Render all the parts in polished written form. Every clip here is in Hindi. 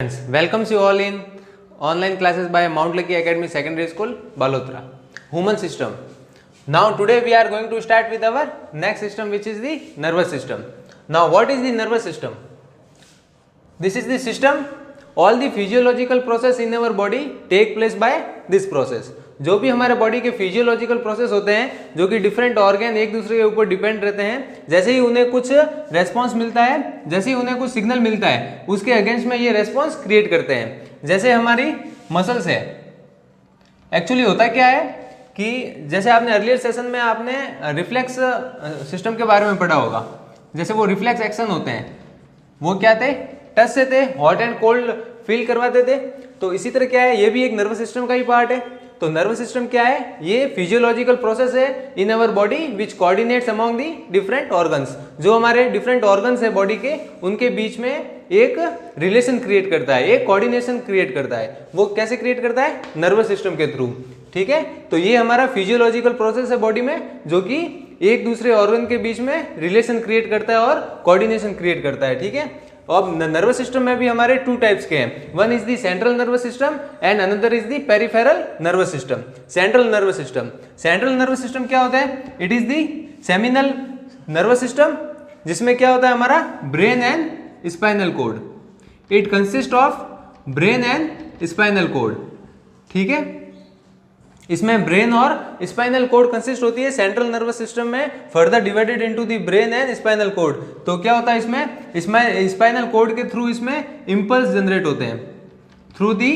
Friends, welcomes you all in online classes by Mount Lucky Academy Secondary School, Balotra. Human system. Now today we are going to start with our next system, which is the nervous system. Now what is the nervous system? This is the system. All the physiological process in our body take place by this process. जो भी हमारे बॉडी के फिजियोलॉजिकल प्रोसेस होते हैं, जो कि डिफरेंट ऑर्गन एक दूसरे के ऊपर डिपेंड रहते हैं, जैसे ही उन्हें कुछ रेस्पॉन्स मिलता है, जैसे ही उन्हें कुछ सिग्नल मिलता है, उसके अगेंस्ट में ये रेस्पॉन्स क्रिएट करते हैं. जैसे हमारी मसल्स है, एक्चुअली होता क्या है कि जैसे आपने अर्लियर सेशन में आपने रिफ्लेक्स सिस्टम के बारे में पढ़ा होगा. जैसे वो रिफ्लेक्स एक्शन होते हैं, वो क्या थे, टच से थे, हॉट एंड कोल्ड फील करवाते थे. तो इसी तरह क्या है, ये भी एक नर्वस सिस्टम का ही पार्ट है. तो नर्वस सिस्टम क्या है, ये फिजियोलॉजिकल प्रोसेस है in our body which coordinates among the different organs. जो हमारे डिफरेंट ऑर्गन्स है बॉडी के, उनके बीच में एक रिलेशन क्रिएट करता है, एक कोऑर्डिनेशन क्रिएट करता है. वो कैसे क्रिएट करता है, नर्वस सिस्टम के थ्रू. ठीक है, तो ये हमारा फिजियोलॉजिकल प्रोसेस है बॉडी में, जो कि एक दूसरे ऑर्गन के बीच में रिलेशन क्रिएट करता है और कोऑर्डिनेशन क्रिएट करता है. ठीक है, अब नर्वस सिस्टम में भी हमारे टू टाइप्स के हैं. One is the central nervous system and another is the peripheral nervous system. Central nervous system, central nervous system क्या होता है, it is the seminal nervous system, जिसमें क्या होता है हमारा brain and spinal cord. It consist of brain and spinal cord. ठीक है, इसमें ब्रेन और स्पाइनल कोड कंसिस्ट होती है सेंट्रल नर्वस सिस्टम में, further divided into the brain and spinal cord. तो क्या होता है इसमें स्पाइनल कोड के थ्रू इसमें इंपल्स जनरेट होते हैं थ्रू दी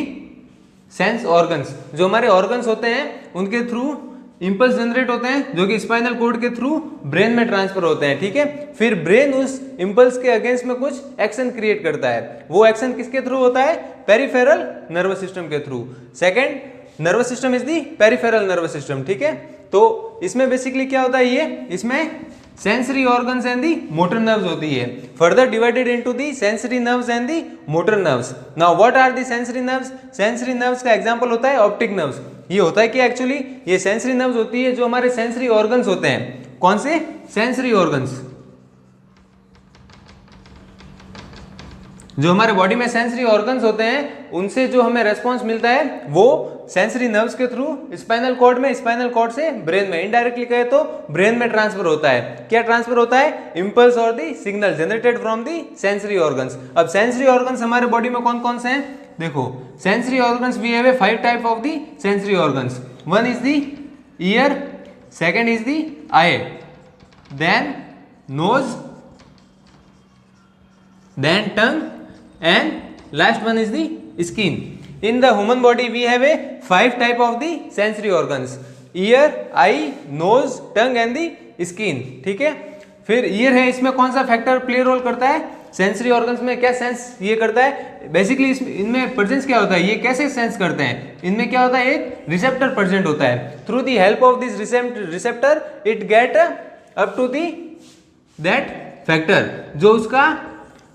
सेंस ऑर्गन्स. जो हमारे ऑर्गन्स होते हैं उनके थ्रू इंपल्स जनरेट होते हैं, जो कि स्पाइनल कोड के थ्रू ब्रेन में ट्रांसफर होते हैं. ठीक है, फिर ब्रेन उस इंपल्स के अगेंस्ट में कुछ एक्शन क्रिएट करता है. वो एक्शन किसके थ्रू होता है, पेरिफेरल नर्वस सिस्टम के through. Second nervous system is the peripheral nervous system. ठीक है, तो इसमें बेसिकली क्या होता है, ये इसमें sensory organs and the motor nerves होती है, further divided into the sensory nerves and the motor nerves. Now what are the sensory nerves, sensory nerves का एग्जांपल होता है ऑप्टिक नर्व्स. ये होता है कि एक्चुअली ये सेंसरी नर्व्स होती है जो हमारे सेंसरी ऑर्गन्स होते हैं. कौन से सेंसरी ऑर्गन्स, जो हमारे बॉडी में सेंसरी ऑर्गन्स होते हैं, उनसे जो हमें रेस्पॉन्स मिलता है वो सेंसरी नर्व्स के थ्रू स्पाइनल कॉर्ड में, स्पाइनल कॉर्ड से ब्रेन में, इनडायरेक्टली कहे तो ब्रेन में ट्रांसफर होता है. क्या ट्रांसफर होता है, इंपल्स और the signal generated from the sensory organs. अब सेंसरी ऑर्गन्स हमारे बॉडी में कौन कौन से हैं, देखो sensory organs we have 5 type of the sensory organs. One is the ear, second is the eye, then nose, then tongue and last one is the skin. In the human body we have a 5 type of the sensory organs: ear, eye, nose, tongue and the skin. ठीक है, फिर ईयर है, इसमें कौन सा फैक्टर प्ले रोल करता है, सेंसरी ऑर्गन्स में क्या सेंस ये करता है, बेसिकली इनमें प्रेजेंस क्या होता है, ये कैसे सेंस करते हैं, इनमें क्या होता है, एक रिसेप्टर प्रेजेंट होता है. Through the help of this receptor it get up to the that factor. जो उसका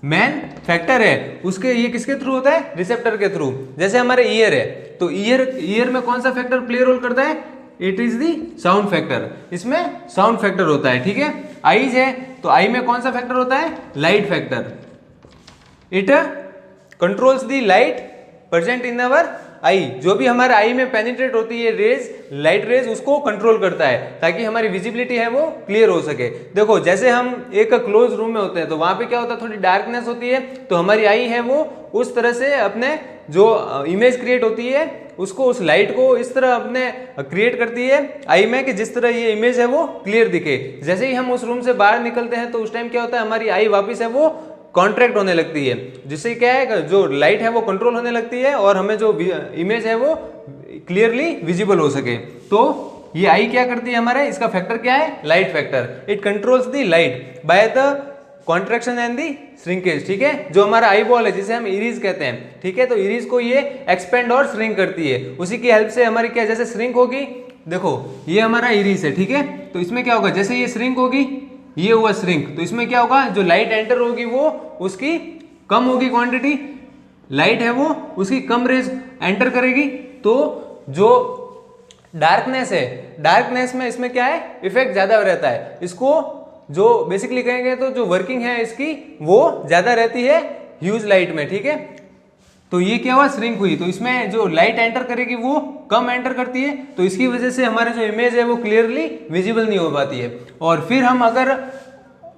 मेन फैक्टर है, उसके ये किसके थ्रू होता है, रिसेप्टर के थ्रू. जैसे हमारे ईयर है, तो ईयर में कौन सा फैक्टर प्ले रोल करता है, it is the sound factor. इसमें साउंड फैक्टर होता है. ठीक है, आईज है, तो आई में कौन सा फैक्टर होता है, light factor. It controls the light present in our eye. जो भी हमारे आई में पेनिट्रेट होती है रेज, लाइट रेज, उसको कंट्रोल करता है ताकि हमारी विजिबिलिटी है वो क्लियर हो सके. देखो जैसे हम एक क्लोज रूम में होते हैं तो वहां पे क्या होता है, थोड़ी डार्कनेस होती है, तो हमारी आई है वो उस तरह से अपने जो इमेज क्रिएट होती है उसको, उस लाइट को इस तरह अपने क्रिएट करती है आई में कि जिस तरह ये इमेज है वो क्लियर दिखे. जैसे ही हम उस रूम से बाहर निकलते हैं तो उस टाइम क्या होता है, हमारी आई वापिस है वो कॉन्ट्रैक्ट होने लगती है, जिससे क्या है, जो लाइट है वो कंट्रोल होने लगती है और हमें जो इमेज है वो क्लियरली विजिबल हो सके. तो ये आई क्या करती है हमारे, इसका फैक्टर क्या है, light factor. It controls the light by the contraction and the shrinkage. ठीक है, जो हमारा आई बॉल है जिसे हम इरीज कहते हैं. ठीक है, तो इरीज को ये एक्सपेंड और श्रिंक करती है, उसी की हेल्प से हमारी क्या, जैसे श्रिंक होगी, देखो ये हमारा इरीज है. ठीक है, तो इसमें क्या होगा, जैसे ये श्रिंक होगी, ये हुआ श्रिंक, तो इसमें क्या होगा, जो लाइट एंटर होगी वो उसकी कम होगी क्वांटिटी, लाइट है वो उसकी कम रेज एंटर करेगी. तो जो डार्कनेस है, डार्कनेस में इसमें क्या है, इफेक्ट ज्यादा रहता है. इसको जो बेसिकली कहेंगे तो जो वर्किंग है इसकी वो ज्यादा रहती है ह्यूज लाइट में. ठीक है, तो ये क्या हुआ, श्रिंक हुई, तो इसमें जो लाइट एंटर करेगी वो कम एंटर करती है, तो इसकी वजह से हमारे जो इमेज है वो क्लियरली विजिबल नहीं हो पाती है। और फिर हम अगर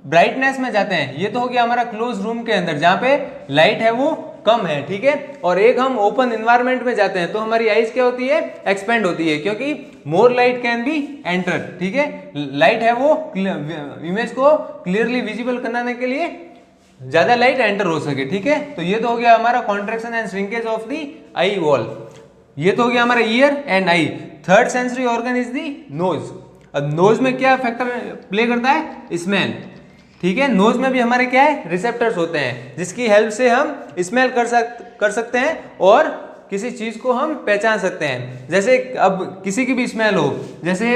ब्राइटनेस में जाते हैं, ये तो हो गया हमारा क्लोज रूम के अंदर जहाँ पे लाइट है वो कम है, ठीक है। और एक हम ओपन एनवायरनमेंट में जाते हैं तो हमारी आईज क्या होती है, एक्सपेंड होती है, क्योंकि मोर लाइट कैन बी एंटर, ठीक है। लाइट है वो इमेज को क्लियरली विजिबल कराने के लिए ज्यादा लाइट एंटर हो सके, ठीक है। तो ये तो हो गया हमारा contraction and shrinkage of the eye wall. ये तो हो गया हमारा ear and eye. Third sensory organ is the nose. अब नोज में क्या फैक्टर प्ले करता है, स्मेल, ठीक है। नोज में भी हमारे क्या है, रिसेप्टर्स होते हैं जिसकी हेल्प से हम स्मेल कर सकते हैं और किसी चीज को हम पहचान सकते हैं। जैसे अब किसी की भी स्मेल हो, जैसे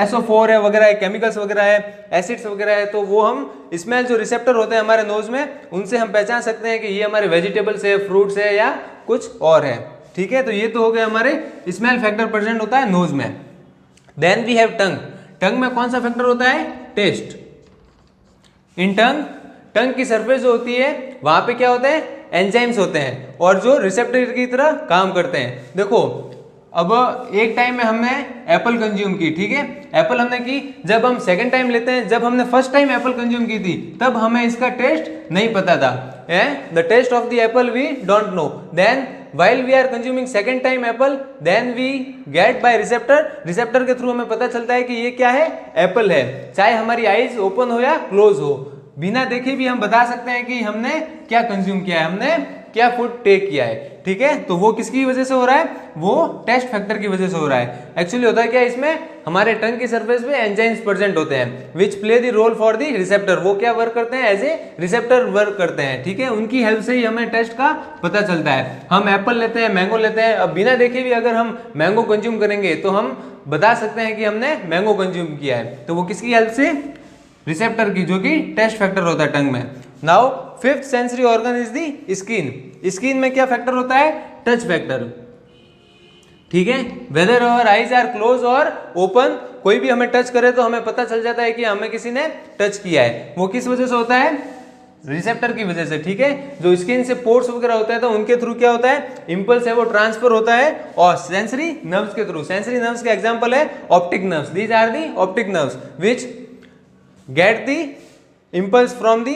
SO4 है वगैरह है, केमिकल्स वगैरह है, एसिड्स वगैरह है, तो वो हम स्मेल जो रिसेप्टर होते हैं हमारे नोज में, उनसे हम पहचान सकते हैं कि ये हमारे वेजिटेबल्स है, फ्रूट्स है या कुछ और है, ठीक है। तो ये तो हो गया हमारे स्मेल फैक्टर प्रेजेंट होता है नोज में। देन वी हैव टंग। टंग में कौन सा फैक्टर होता है, टेस्ट। इन टंग की सरफेस जो होती है वहां पे क्या होते हैं, एंजाइम्स होते हैं और जो रिसेप्टर की तरह काम करते हैं। देखो अब एक टाइम में हमने एप्पल कंज्यूम की, ठीक है, एप्पल हमने की, जब हम सेकंड टाइम लेते हैं, जब हमने फर्स्ट टाइम एप्पल कंज्यूम की थी तब हमें इसका टेस्ट नहीं पता था, the taste of the apple we don't know. Then while we are consuming second time apple, then we get by receptor के थ्रू हमें पता चलता है कि ये क्या है, एप्पल है। चाहे हमारी आईज ओपन हो या क्लोज हो, बिना देखे भी हम बता सकते हैं कि हमने क्या कंज्यूम किया है, हमने क्या फूड टेक किया है, ठीक है। तो वो किसकी वजह से हो रहा है, वो टेस्ट फैक्टर की वजह से हो रहा है। एक्चुअली होता है क्या, इसमें हमारे टंग की सरफेस पे एंजाइम्स प्रेजेंट होते हैं which play the role for the receptor. वो क्या वर्क करते हैं, एज ए रिसेप्टर वर्क करते हैं, ठीक है। उनकी हेल्प से ही हमें टेस्ट का पता चलता है। हम एप्पल लेते हैं, मैंगो लेते हैं, अब बिना देखे भी अगर हम मैंगो कंज्यूम करेंगे तो हम बता सकते हैं कि हमने मैंगो कंज्यूम किया है। तो वो किसकी हेल्प से, रिसेप्टर की, जो कि टेस्ट फैक्टर होता है टंग में। Now fifth sensory organ is the skin. Skin में क्या फैक्टर होता है, टच फैक्टर, ठीक है। Whether our eyes are close और ओपन, कोई भी हमें टच करे तो हमें पता चल जाता है कि हमें किसी ने टच किया है। वो किस वजह से होता है, रिसेप्टर की वजह से, ठीक है। जो स्किन से पोर्स वगैरह होता है तो उनके थ्रू क्या होता है, इंपल्स है वो ट्रांसफर होता है, और सेंसरी नर्व्स के थ्रू। सेंसरी नर्व्स का एग्जांपल है optic nerves. These are the optic nerves which get the impulse from the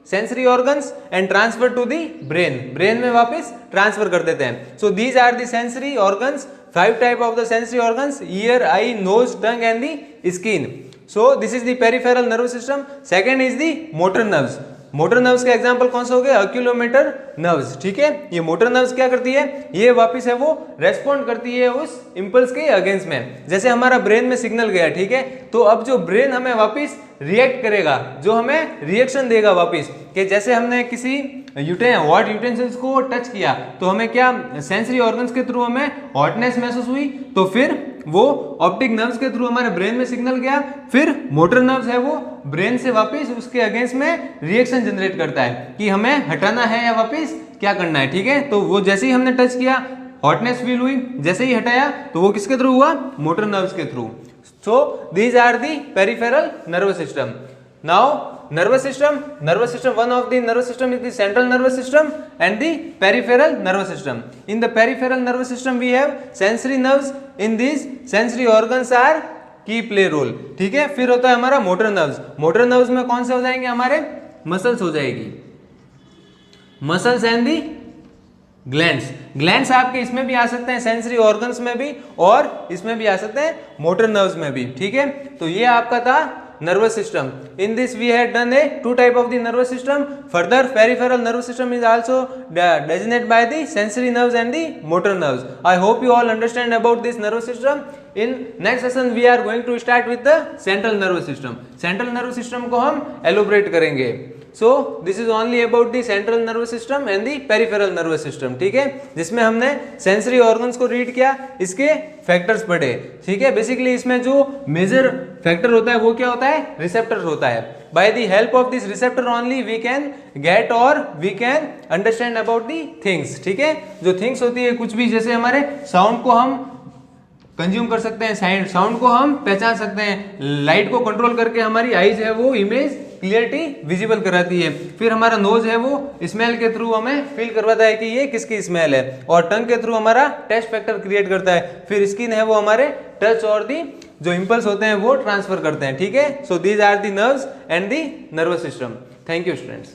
sensory organs and transfer to the brain में वापस ट्रांसफर कर देते हैं। so these are the sensory organs, 5 type of the sensory organs: ear, eye, nose, tongue and the skin. so this is the peripheral nervous system. second is the motor nerves. Motor nerves का एग्जांपल कौन सा हो गया, ऑक्यूलोमोटर नर्व्स, ठीक है। ये मोटर नर्व्स क्या करती है, ये वापस है वो रेस्पॉन्ड करती है उस इंपल्स के अगेंस्ट में। जैसे हमारा ब्रेन में सिग्नल गया, ठीक है, तो अब जो ब्रेन हमें वापस रिएक्ट करेगा, जो हमें रिएक्शन देगा वापस, कि जैसे हमने किसी हॉट यूटेंसिल्स को टच किया तो हमें क्या, सेंसरी ऑर्गन्स के थ्रू हमें हॉटनेस महसूस हुई, तो फिर वो ऑप्टिक नर्व्स के थ्रू हमारे ब्रेन में सिग्नल गया, फिर मोटर नर्व्स है वो ब्रेन से वापस उसके अगेंस्ट में रिएक्शन जनरेट करता है कि हमें हटाना है या वापस क्या करना है, ठीक है। तो वो जैसे ही हमने टच किया, हॉटनेस फील हुई, जैसे ही हटाया तो वो किसके थ्रू हुआ, मोटर नर्व्स के through. So these are the peripheral nervous system. Now nervous system, one of the nervous system is the central nervous system and the peripheral nervous system. In the peripheral nervous system we have sensory nerves. In these sensory organs are की प्ले रोल, ठीक है। फिर होता है हमारा मोटर नर्व्स। मोटर नर्व्स में कौन से हो जाएंगे, हमारे मसल्स हो जाएगी, muscles and the glands. Glands आपके इसमें भी आ सकते हैं, सेंसरी ऑर्गन्स में भी, और इसमें भी आ सकते हैं मोटर नर्व्स में भी, ठीक है। तो ये आपका था nervous system. In this we had done a 2 type of the nervous system. Further, peripheral nervous system is also designated by the sensory nerves and the motor nerves. I hope you all understand about this nervous system. In next session we are going to start with the central nervous system. Central nervous system को हम elaborate करेंगे। So this is only about the central nervous system and the peripheral nervous system, ठीक है, जिसमें हमने सेंसरी ऑर्गन्स को रीड किया, इसके फैक्टर्स पढ़े, ठीक है। बेसिकली इसमें जो मेजर फैक्टर होता है वो क्या होता है, रिसेप्टर होता है। By the help of this receptor only we can get और we can understand about the things, ठीक है। जो थिंग्स होती है कुछ भी, जैसे हमारे साउंड को हम कंज्यूम कर सकते हैं, साउंड को हम पहचान सकते हैं, लाइट को कंट्रोल करके हमारी आईज है वो इमेज क्लियरिटी विजिबल कराती है। फिर हमारा नोज है वो स्मेल के थ्रू हमें फील करवाता है कि ये किसकी स्मेल है, और टंग के थ्रू हमारा टेस्ट फैक्टर क्रिएट करता है। फिर स्किन है वो हमारे टच और दी जो इंपल्स होते हैं वो ट्रांसफर करते हैं। ठीक है, so these are the nerves and the nervous system. Thank you students.